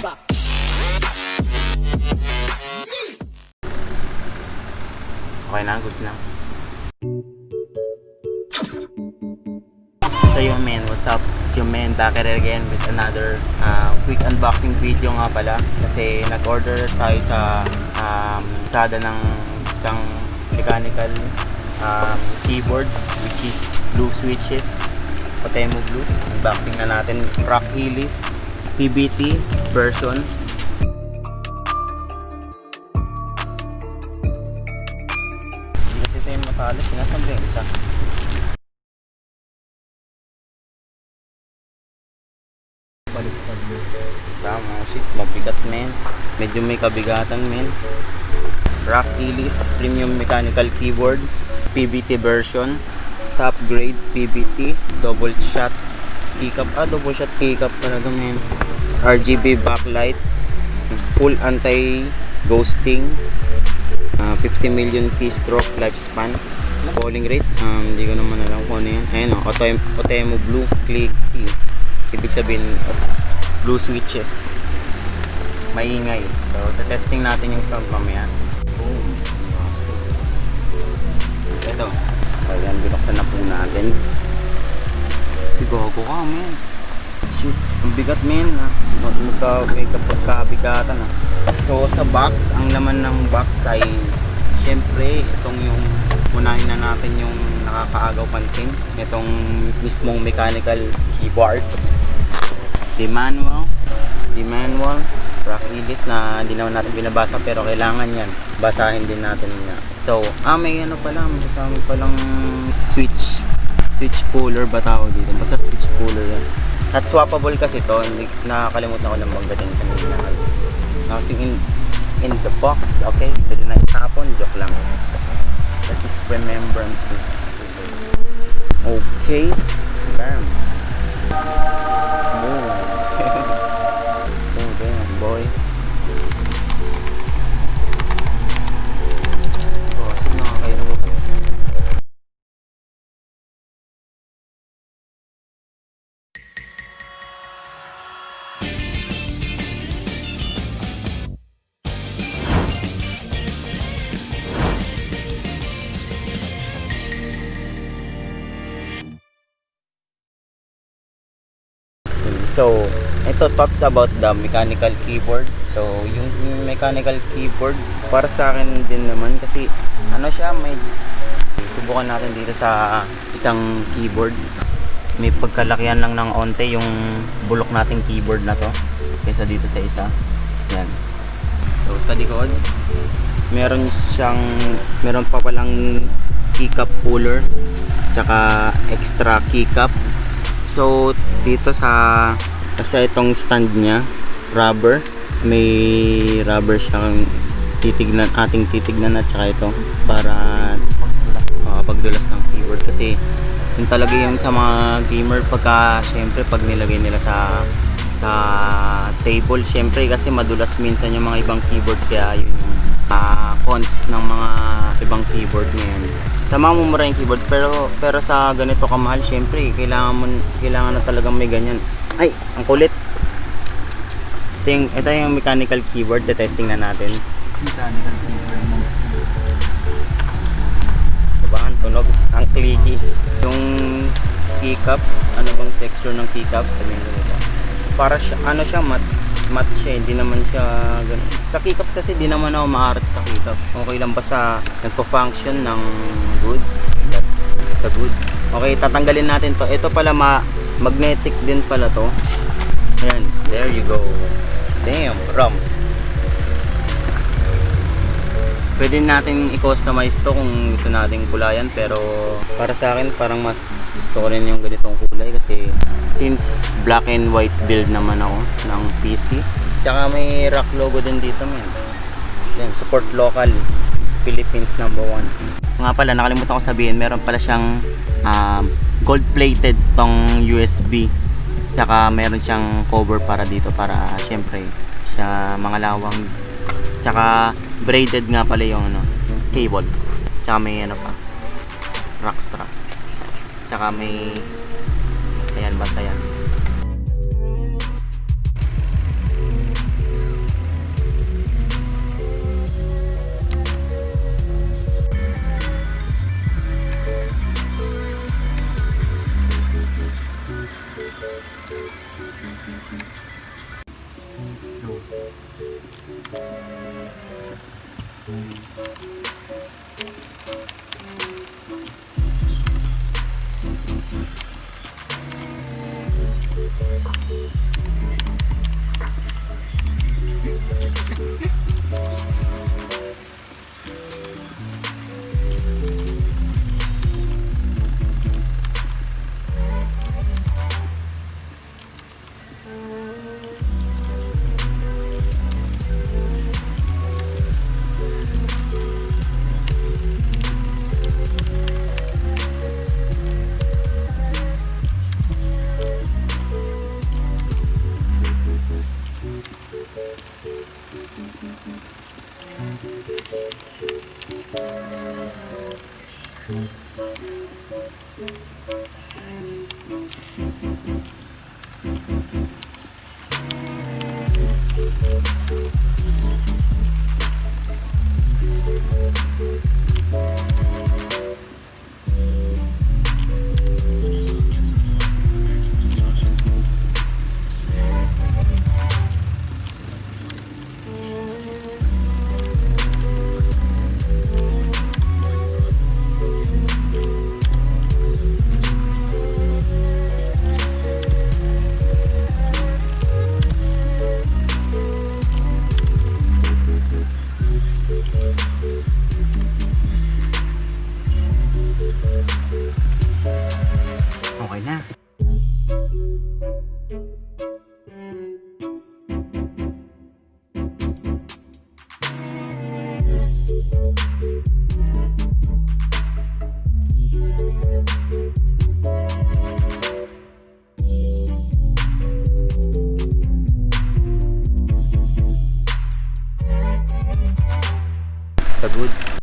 Okay na, good na. So yun men, what's up? It's your man back at it again with another quick unboxing video nga pala. Kasi nag-order tayo sa Lazada ng isang mechanical keyboard which is blue switches, Otemu Blue. Unboxing na natin, Rock Hillis PBT version. Hindi kasi ito yung matalas, sinasabi yung isa. Tama, shit, mabigat men. Medyo may kabigatan men. Rock Hillis Premium Mechanical Keyboard PBT version, top grade PBT, double shot keycap. Double shot keycap talaga men. RGB backlight, full anti ghosting, 50 million keystroke lifespan. Polling rate, hindi ko naman alam kung ano yan. Ayun o, Otemu Blue click key. Ibig sabihin blue switches, maingay. So testing natin yung sound mamaya. Boom. Ito, ayan, binuksan na po natin. Gago ka men, shit, ang bigat men. May kabigatan. So sa box, ang laman ng box ay syempre itong yung unahin na natin yung nakakaagaw pansin, itong mismong mechanical keyboards. The manual Rock Hillis na hindi naman natin binabasa pero kailangan yan basahin din natin nga. So may ano pala, may kasama palang switch puller ba tawag dito, basta switch puller yan. At swappable kasi to, hindi, nakakalimutan ko lang magdating kanina guys. Nothing in the box, okay, pwede na itapon, joke lang. That is remembrances. Okay, bam. Boy. Sige na kayo na mo. So, ito thoughts about the mechanical keyboard. So, yung mechanical keyboard para sa akin din naman kasi ano siya, may subukan natin dito sa isang keyboard. May pagkalakihan lang ng onte yung bulok nating keyboard na to kaysa dito sa isa. Yan. So, sa likod, meron pa palang keycap puller tsaka extra keycap. So dito sa itong stand niya, rubber, may rubber siyang ating titignan at saka ito para pagdulas ng keyboard kasi yun talaga yung sa mga gamer syempre pag nilagay nila sa table, syempre kasi madulas minsan yung mga ibang keyboard, kaya yun yung cons ng mga ibang keyboard ngayon. Sa mga mumurahing keyboard, pero sa ganito kamahal, syempre kailangan na talagang may ganyan. Ay, ang kulit. Ito yung mechanical keyboard, testing na natin. Mechanical keyboard mouse. Diba, ang tunog, ang clicky. Yung keycaps, ano bang texture ng keycaps? Sabihin ko dito. Para siya, matte siya, hindi naman siya ganun. Sa keycaps kasi di naman ako maaarte sa keycap. Okay lang basta nagpo-function ng goods. That's the good. Okay, tatanggalin natin to. Ito pala magnetic din pala to. Ayan, there you go. Damn, RAM. Pwede natin i-customize to kung gusto nating kulayan, pero para sa akin parang mas gusto ko rin yung ganitong kulay kasi since black and white build naman ako ng PC. Tsaka may rock logo din dito men. Yan, support local, Philippines #1. Nga pala, nakalimutan ko sabihin, meron pala siyang gold plated tong USB. Tsaka meron siyang cover para dito para syempre sa mga lawang. Tsaka braided nga pala yung cable. Tsaka may pa, rock strap. Tsaka may ayan, basta yan. Let's go.